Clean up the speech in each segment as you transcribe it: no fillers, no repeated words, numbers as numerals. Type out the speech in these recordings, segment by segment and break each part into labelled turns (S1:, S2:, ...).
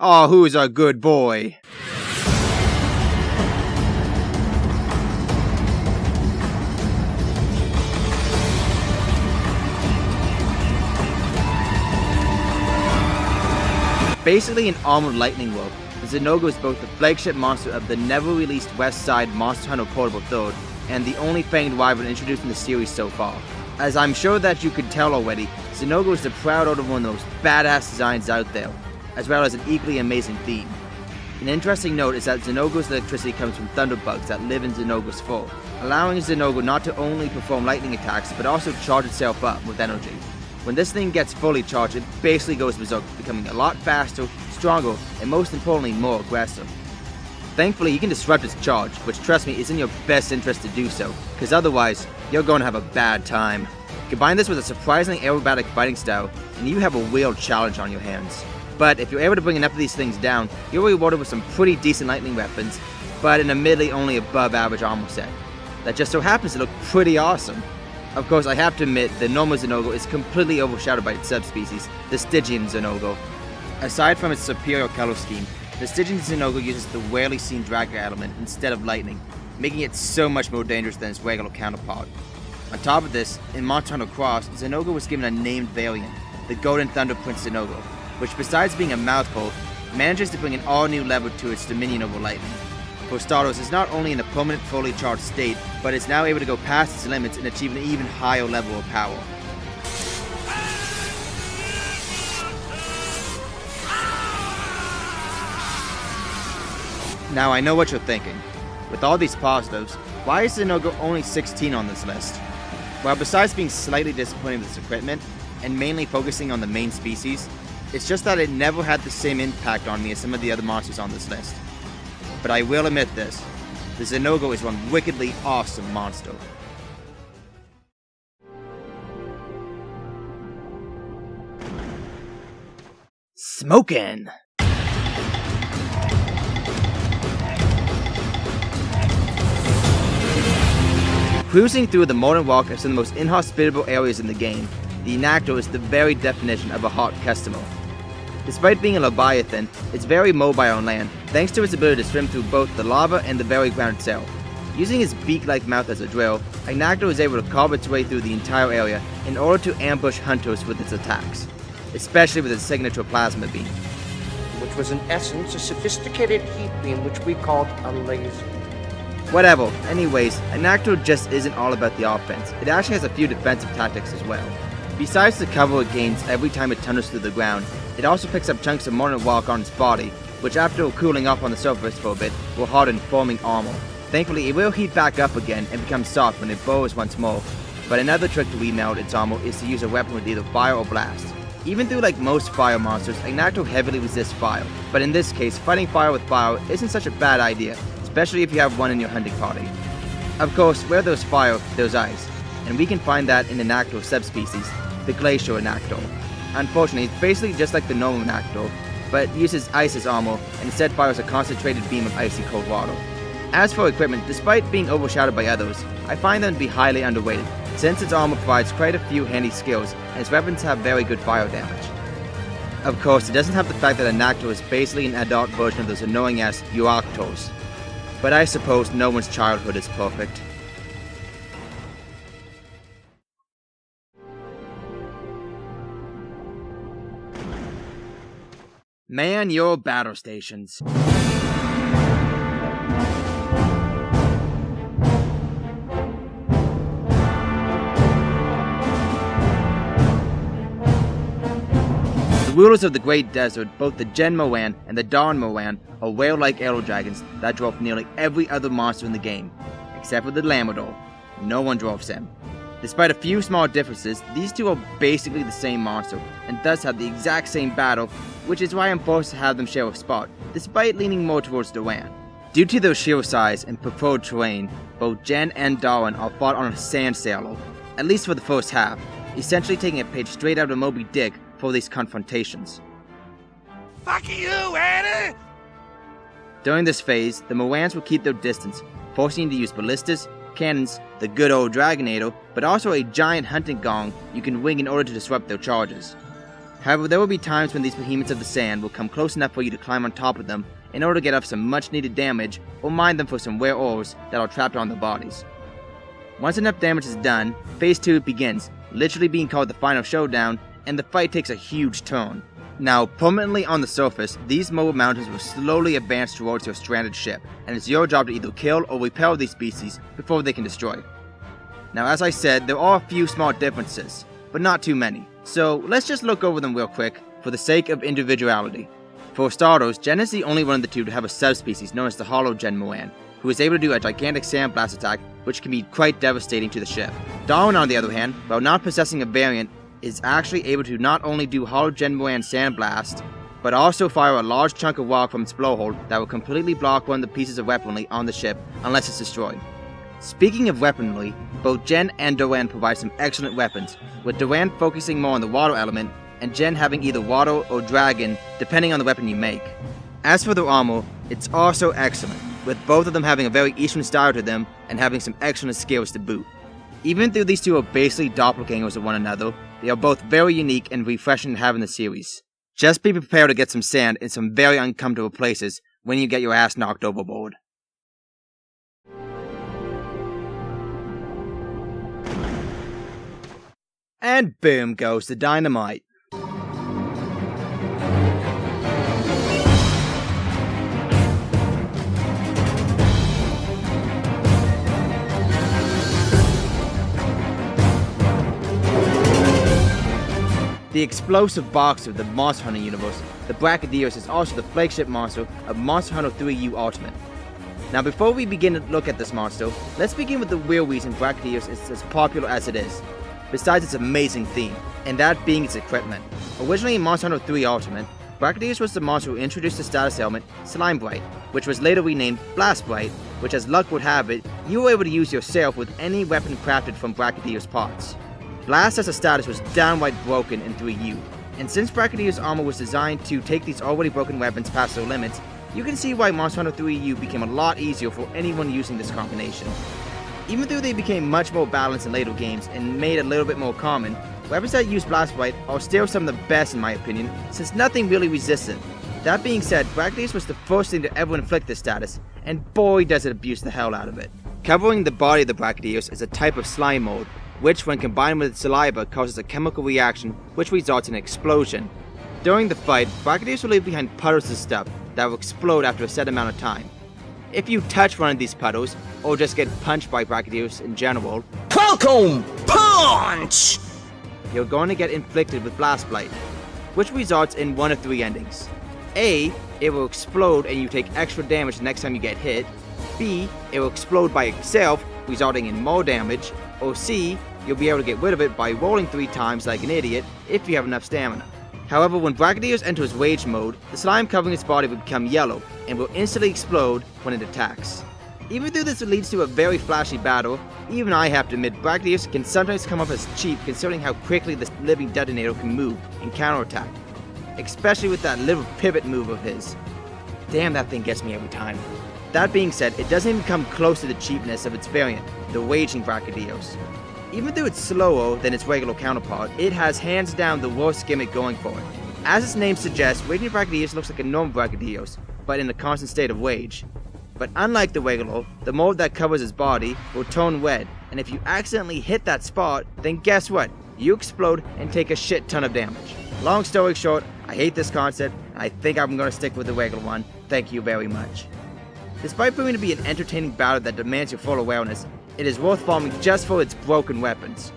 S1: Oh, who's a good boy? Basically an armored lightning wolf, the Zinogre is both the flagship monster of the never-released West Side Monster Hunter Portable Third, and the only fanged wyvern introduced in the series so far. As I'm sure that you could tell already, Zinogre is the proud owner of one of the most badass designs out there, as well as an equally amazing theme. An interesting note is that Zinogre's electricity comes from thunderbugs that live in Zinogre's fur, allowing Zinogre not to only perform lightning attacks, but also charge itself up with energy. When this thing gets fully charged, it basically goes berserk, becoming a lot faster, stronger, and most importantly, more aggressive. Thankfully, you can disrupt its charge, which trust me, is in your best interest to do so, because otherwise, you're going to have a bad time. Combine this with a surprisingly aerobatic fighting style, and you have a real challenge on your hands. But if you're able to bring enough of these things down, you're rewarded with some pretty decent lightning weapons, but an admittedly only above average armor set. That just so happens to look pretty awesome. Of course, I have to admit, the normal Zinogre is completely overshadowed by its subspecies, the Stygian Zinogre. Aside from its superior color scheme, the Stygian Zinogre uses the rarely seen Dragger element instead of lightning, making it so much more dangerous than its regular counterpart. On top of this, in Monster Hunter Cross, Zinogre was given a named variant, the Golden Thunder Prince Zinogre, which besides being a mouthful, manages to bring an all-new level to its dominion over lightning. For starters, it's not only in a permanent fully charged state, but it's now able to go past its limits and achieve an even higher level of power. Now I know what you're thinking. With all these positives, why is Zinogre only 16 on this list? Well, besides being slightly disappointing with its equipment, and mainly focusing on the main species, it's just that it never had the same impact on me as some of the other monsters on this list. But I will admit this, the Zinogre is one wickedly awesome monster. Smokin'! Cruising through the modern walk of some of the most inhospitable areas in the game, the Enactor is the very definition of a hot customer. Despite being a Leviathan, it's very mobile on land, thanks to its ability to swim through both the lava and the very ground itself. Using its beak-like mouth as a drill, Enactor is able to carve its way through the entire area in order to ambush hunters with its attacks, especially with its signature plasma beam.
S2: Which was in essence a sophisticated heat beam which we called a laser.
S1: Whatever, anyways, Enactor just isn't all about the offense, it actually has a few defensive tactics as well. Besides the cover it gains every time it thunders through the ground, it also picks up chunks of modern rock on its body, which after cooling off on the surface for a bit, will harden, forming armor. Thankfully, it will heat back up again and become soft when it burrows once more, but another trick to remelt its armor is to use a weapon with either fire or blast. Even though like most fire monsters, Enactor heavily resists fire, but in this case, fighting fire with fire isn't such a bad idea, especially if you have one in your hunting party. Of course, where there's fire, there's ice, and we can find that in Enactor subspecies, the Glacier Enactor. Unfortunately, it's basically just like the normal Enactor, but uses ice as armor and instead fires a concentrated beam of icy cold water. As for equipment, despite being overshadowed by others, I find them to be highly underrated, since its armor provides quite a few handy skills and its weapons have very good fire damage. Of course, it doesn't have the fact that Enactor is basically an adult version of those annoying-ass Uoctors, but I suppose no one's childhood is perfect. Man your battle stations. The rulers of the Great Desert, both the Gen Moran and the Dawn Moran, are whale-like arrow dragons that dwarf nearly every other monster in the game, except for the Lamador. No one dwarfs them. Despite a few small differences, these two are basically the same monster, and thus have the exact same battle, which is why I'm forced to have them share a spot, despite leaning more towards Duran. Due to their sheer size and preferred terrain, both Jen and Darwin are fought on a sand sailor, at least for the first half, essentially taking a page straight out of Moby Dick for these confrontations.
S3: Fuck you, Annie!
S1: During this phase, the Morans will keep their distance, forcing you to use ballistas, cannons, the good old Dragonator, but also a giant hunting gong you can wing in order to disrupt their charges. However, there will be times when these behemoths of the sand will come close enough for you to climb on top of them in order to get off some much needed damage or mine them for some rare ores that are trapped on their bodies. Once enough damage is done, Phase 2 begins, literally being called the final showdown, and the fight takes a huge turn. Now, permanently on the surface, these mobile mountains will slowly advance towards your stranded ship, and it's your job to either kill or repel these species before they can destroy. Now, as I said, there are a few small differences, but not too many, so let's just look over them real quick for the sake of individuality. For starters, Jen is the only one of the two to have a subspecies known as the Hollow Genmoran, who is able to do a gigantic sand blast attack which can be quite devastating to the ship. Darwin, on the other hand, while not possessing a variant, is actually able to not only do Hollow Genmoran Sand Blast, but also fire a large chunk of rock from its blowhole that will completely block one of the pieces of weaponry on the ship unless it's destroyed. Speaking of weaponry, both Jen and Duran provide some excellent weapons, with Duran focusing more on the water element, and Jen having either water or dragon depending on the weapon you make. As for their armor, it's also excellent, with both of them having a very Eastern style to them and having some excellent skills to boot. Even though these two are basically doppelgangers of one another, they are both very unique and refreshing to have in the series. Just be prepared to get some sand in some very uncomfortable places when you get your ass knocked overboard. And boom goes the dynamite. The explosive box of the Monster Hunter universe, the Brachydios is also the flagship monster of Monster Hunter 3U Ultimate. Now before we begin to look at this monster, let's begin with the real reason Brachydios is as popular as it is, besides its amazing theme, and that being its equipment. Originally in Monster Hunter 3 Ultimate, Brachydios was the monster who introduced the status element Slime Bright, which was later renamed Blast Bright, which as luck would have it, you were able to use yourself with any weapon crafted from Brachydios parts. Blast as a status was downright broken in 3U, and since Brachydios' armor was designed to take these already broken weapons past their limits, you can see why Monster Hunter 3U became a lot easier for anyone using this combination. Even though they became much more balanced in later games and made a little bit more common, weapons that use Blast Bright are still some of the best in my opinion, since nothing really resists it. That being said, Brachydios was the first thing to ever inflict this status, and boy does it abuse the hell out of it. Covering the body of the Brachydios is a type of slime mold, which when combined with its saliva causes a chemical reaction which results in an explosion. During the fight, Brachydios will leave behind puddles of stuff that will explode after a set amount of time. If you touch one of these puddles, or just get punched by Brachydios in general,
S2: Welcome, punch!
S1: You're going to get inflicted with Blast Blight, which results in one of three endings. A, it will explode and you take extra damage the next time you get hit. B, it will explode by itself, resulting in more damage. Or C, you'll be able to get rid of it by rolling 3 times like an idiot if you have enough stamina. However, when Brachydios enters Rage mode, the slime covering its body will become yellow and will instantly explode when it attacks. Even though this leads to a very flashy battle, even I have to admit Brachydios can sometimes come off as cheap considering how quickly this living detonator can move and counterattack. Especially with that little pivot move of his. Damn, that thing gets me every time. That being said, it doesn't even come close to the cheapness of its variant, the Raging Brachydios. Even though it's slower than its regular counterpart, it has hands down the worst gimmick going for it. As its name suggests, Raging Brachydios looks like a normal Brachydios, but in a constant state of rage. But unlike the regular, the mold that covers its body will turn red, and if you accidentally hit that spot, then guess what? You explode and take a shit ton of damage. Long story short, I hate this concept, and I think I'm gonna stick with the regular one. Thank you very much. Despite proving to be an entertaining battle that demands your full awareness, it is worth farming just for its broken weapons.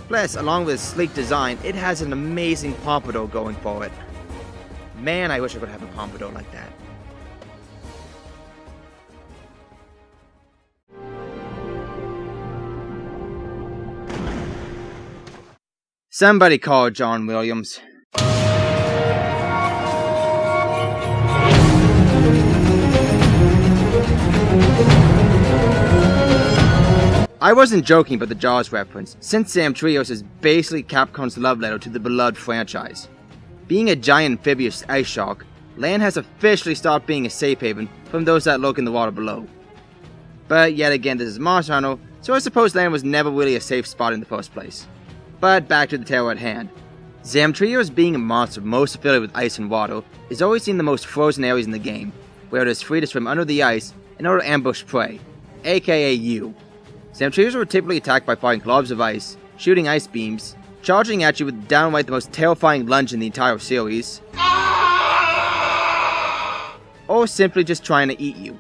S1: Plus, along with its sleek design, it has an amazing pompadour going for it. Man, I wish I could have a pompadour like that. Somebody call John Williams. I wasn't joking about the Jaws reference, since Sam Trios is basically Capcom's love letter to the beloved franchise. Being a giant amphibious ice shark, land has officially stopped being a safe haven from those that lurk in the water below. But yet again, this is Monster Hunter, so I suppose land was never really a safe spot in the first place. But back to the tale at hand. Zamtrios, being a monster most affiliated with ice and water, is always in the most frozen areas in the game, where it is free to swim under the ice in order to ambush prey, aka you. Zamtrios were typically attacked by firing globs of ice, shooting ice beams, charging at you with downright the most terrifying lunge in the entire series, or simply just trying to eat you.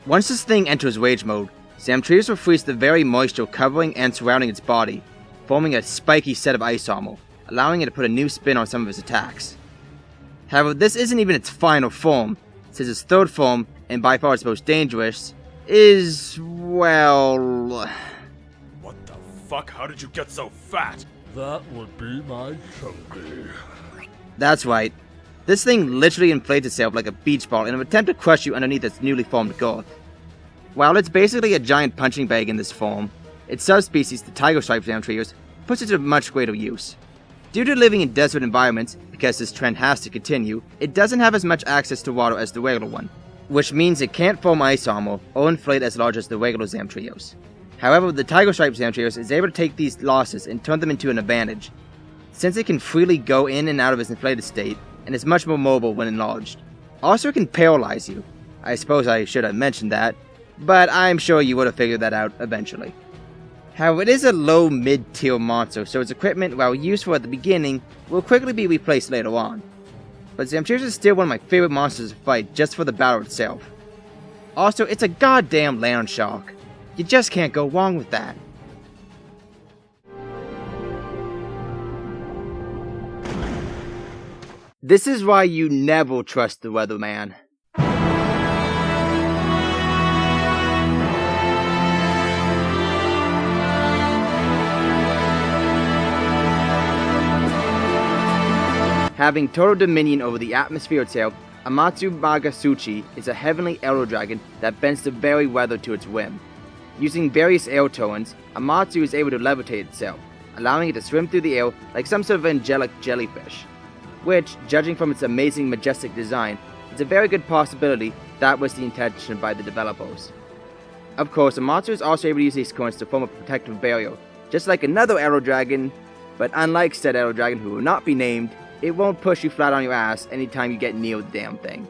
S1: Once this thing enters rage mode, Zamtrios will freeze the very moisture covering and surrounding its body, forming a spiky set of ice armor, allowing it to put a new spin on some of its attacks. However, this isn't even its final form, since its third form, and by far its most dangerous, is, well...
S4: What the fuck? How did you get so fat?
S5: That would be my chunky.
S1: That's right. This thing literally inflates itself like a beach ball in an attempt to crush you underneath its newly formed girth. While it's basically a giant punching bag in this form, its subspecies, the tiger stripe Zamtrios, puts it to much greater use. Due to living in desert environments, because this trend has to continue, it doesn't have as much access to water as the regular one, which means it can't form ice armor or inflate as large as the regular Zamtrios. However, the tiger stripe Zamtrios is able to take these losses and turn them into an advantage, since it can freely go in and out of its inflated state, and is much more mobile when enlarged. Also, it can paralyze you. I suppose I should have mentioned that, but I'm sure you would have figured that out eventually. However, it is a low mid-tier monster, so its equipment, while useful at the beginning, will quickly be replaced later on. But Zamtrios is still one of my favorite monsters to fight just for the battle itself. Also, it's a goddamn land shark. You just can't go wrong with that. This is why you never trust the weatherman. Having total dominion over the atmosphere itself, Amatsu Magasuchi is a heavenly aero dragon that bends the very weather to its whim. Using various air tones, Amatsu is able to levitate itself, allowing it to swim through the air like some sort of angelic jellyfish, which, judging from its amazing majestic design, is a very good possibility that was the intention by the developers. Of course, Amatsu is also able to use these coins to form a protective barrier, just like another aero dragon, but unlike said aero dragon who will not be named, it won't push you flat on your ass anytime you get near the damn thing.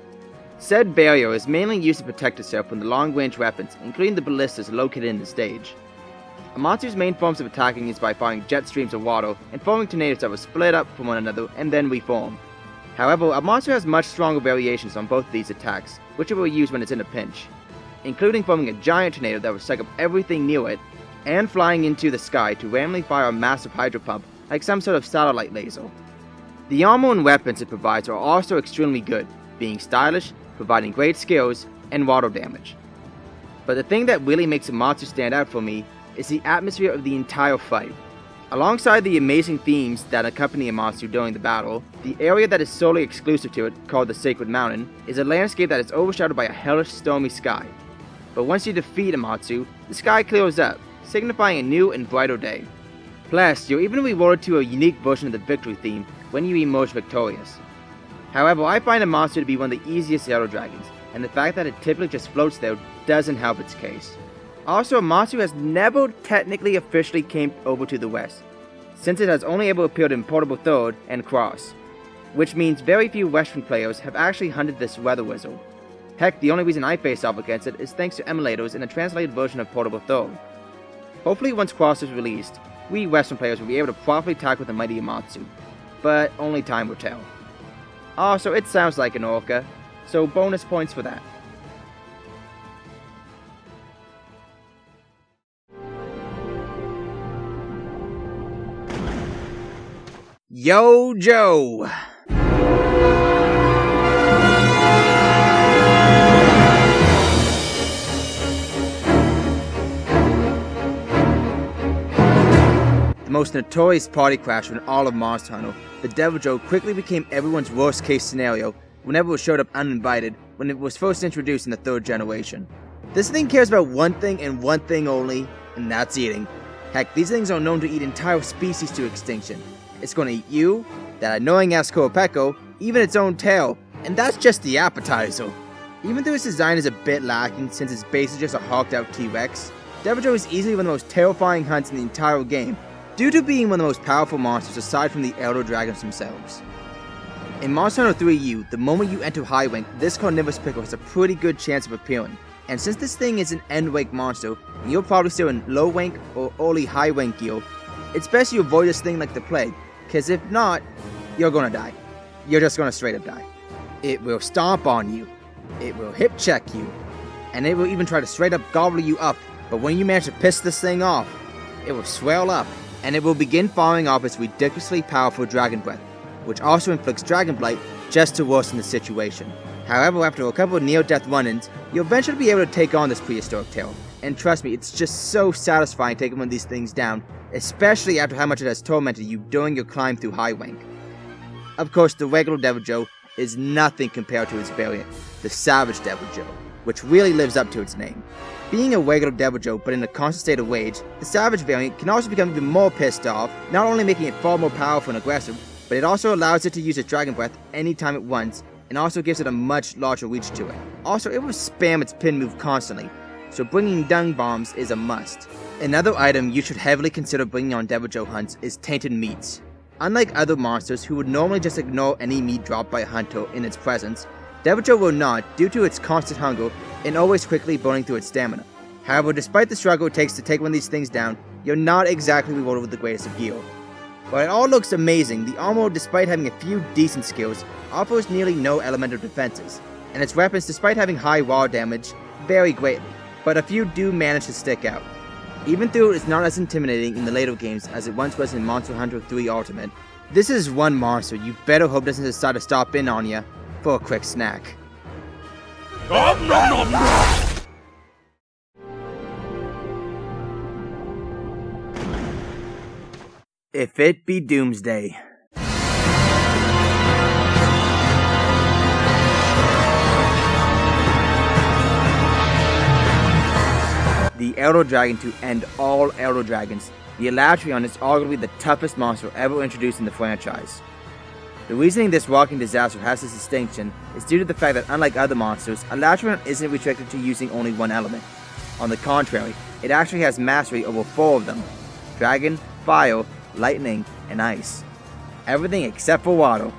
S1: Said barrier is mainly used to protect itself from the long-range weapons, including the ballistas located in the stage. Amatsu's main forms of attacking is by firing jet streams of water and forming tornadoes that will split up from one another and then reform. However, Amatsu has much stronger variations on both of these attacks, which it will use when it's in a pinch, including forming a giant tornado that will suck up everything near it, and flying into the sky to randomly fire a massive hydro pump like some sort of satellite laser. The armor and weapons it provides are also extremely good, being stylish, providing great skills, and water damage. But the thing that really makes Amatsu stand out for me is the atmosphere of the entire fight. Alongside the amazing themes that accompany Amatsu during the battle, the area that is solely exclusive to it, called the Sacred Mountain, is a landscape that is overshadowed by a hellish stormy sky. But once you defeat Amatsu, the sky clears up, signifying a new and brighter day. Plus, you're even rewarded to a unique version of the victory theme when you emerge victorious. However, I find Amatsu to be one of the easiest aero dragons, and the fact that it typically just floats there doesn't help its case. Also, Amatsu has never technically officially came over to the west, since it has only ever appeared in Portable Third and Cross, which means very few western players have actually hunted this weather wizard. Heck, the only reason I face off against it is thanks to emulators in a translated version of Portable Third. Hopefully once Cross is released, we western players will be able to properly tackle the mighty Amatsu, but only time will tell. Also, it sounds like an orca, so bonus points for that. Yo Joe! The most notorious party crasher in all of Monster Hunter, the DevilJho quickly became everyone's worst case scenario whenever it showed up uninvited when it was first introduced in the 3rd generation. This thing cares about one thing and one thing only, and that's eating. Heck, these things are known to eat entire species to extinction. It's gonna eat you, that annoying ass Koromako, even its own tail, and that's just the appetizer. Even though its design is a bit lacking since its base is just a hulked out T-Rex, DevilJho is easily one of the most terrifying hunts in the entire game, due to being one of the most powerful monsters aside from the Elder Dragons themselves. In Monster Hunter 3U, the moment you enter High Rank, this carnivorous pickle has a pretty good chance of appearing. And since this thing is an end rank monster, and you're probably still in low rank or early high rank gear, it's best you avoid this thing like the plague, cause if not, you're gonna die. You're just gonna straight up die. It will stomp on you, it will hip check you, and it will even try to straight up gobble you up, but when you manage to piss this thing off, it will swell up, and it will begin firing off its ridiculously powerful Dragon Breath, which also inflicts Dragon Blight just to worsen the situation. However, after a couple of near-death run-ins, you'll eventually be able to take on this prehistoric tail, and trust me, it's just so satisfying taking one of these things down, especially after how much it has tormented you during your climb through High Rank. Of course, the regular DevilJho is nothing compared to its variant, the Savage DevilJho, which really lives up to its name. Being a regular DevilJho but in a constant state of rage, the Savage variant can also become even more pissed off, not only making it far more powerful and aggressive, but it also allows it to use its Dragon Breath anytime it wants, and also gives it a much larger reach to it. Also, it will spam its pin move constantly, so bringing dung bombs is a must. Another item you should heavily consider bringing on DevilJho hunts is tainted meats. Unlike other monsters who would normally just ignore any meat dropped by a hunter in its presence, DevilJho will not due to its constant hunger and always quickly burning through its stamina. However, despite the struggle it takes to take one of these things down, you're not exactly rewarded with the greatest of gear. While it all looks amazing, the armor, despite having a few decent skills, offers nearly no elemental defenses, and its weapons, despite having high raw damage, vary greatly, but a few do manage to stick out. Even though it's not as intimidating in the later games as it once was in Monster Hunter 3 Ultimate, this is one monster you better hope doesn't decide to stop in on ya for a quick snack.
S4: Nom nom nom nom!
S1: If it be Doomsday. The Elder Dragon to end all Elder Dragons, the Alatreon is arguably the toughest monster ever introduced in the franchise. The reasoning this walking disaster has this distinction is due to the fact that unlike other monsters, Alatreon isn't restricted to using only one element. On the contrary, it actually has mastery over 4 of them: Dragon, Fire, Lightning, and Ice. Everything except for water,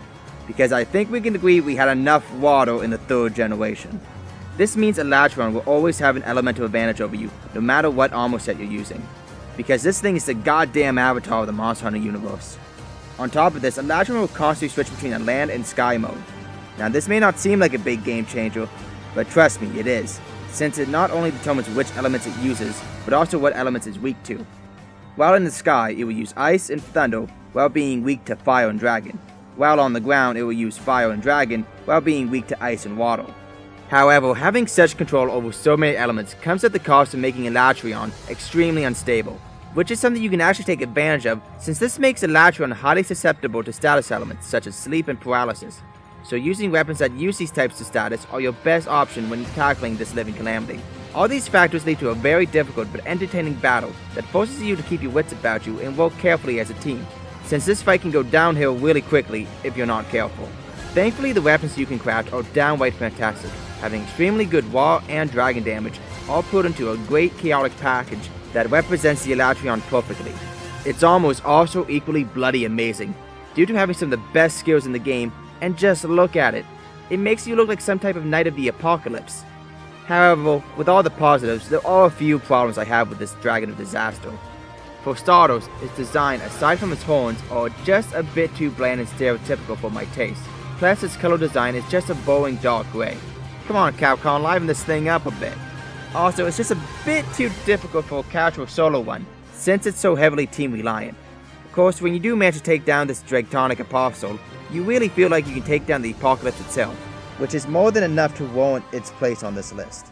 S1: because I think we can agree we had enough water in the 3rd generation. This means Alatreon will always have an elemental advantage over you, no matter what armor set you're using, because this thing is the goddamn avatar of the Monster Hunter universe. On top of this, Alatreon will constantly switch between a land and sky mode. Now this may not seem like a big game changer, but trust me, it is, since it not only determines which elements it uses, but also what elements it's weak to. While in the sky, it will use Ice and Thunder, while being weak to Fire and Dragon. While on the ground, it will use Fire and Dragon, while being weak to Ice and Water. However, having such control over so many elements comes at the cost of making Alatreon extremely unstable, which is something you can actually take advantage of, since this makes Alatreon highly susceptible to status elements such as sleep and paralysis. So using weapons that use these types of status are your best option when tackling this living calamity. All these factors lead to a very difficult but entertaining battle that forces you to keep your wits about you and work carefully as a team, since this fight can go downhill really quickly if you're not careful. Thankfully, the weapons you can craft are downright fantastic, having extremely good raw and dragon damage, all put into a great chaotic package that represents the Alatreon perfectly. Its armor is also equally bloody amazing, due to having some of the best skills in the game, and just look at it. It makes you look like some type of Knight of the Apocalypse. However, with all the positives, there are a few problems I have with this Dragon of Disaster. For starters, its design, aside from its horns, are just a bit too bland and stereotypical for my taste. Plus, its color design is just a boring dark gray. Come on Capcom, liven this thing up a bit. Also, it's just a bit too difficult for a casual solo one, since it's so heavily team reliant. Of course, when you do manage to take down this Dragtonic Apostle, you really feel like you can take down the Apocalypse itself, which is more than enough to warrant its place on this list.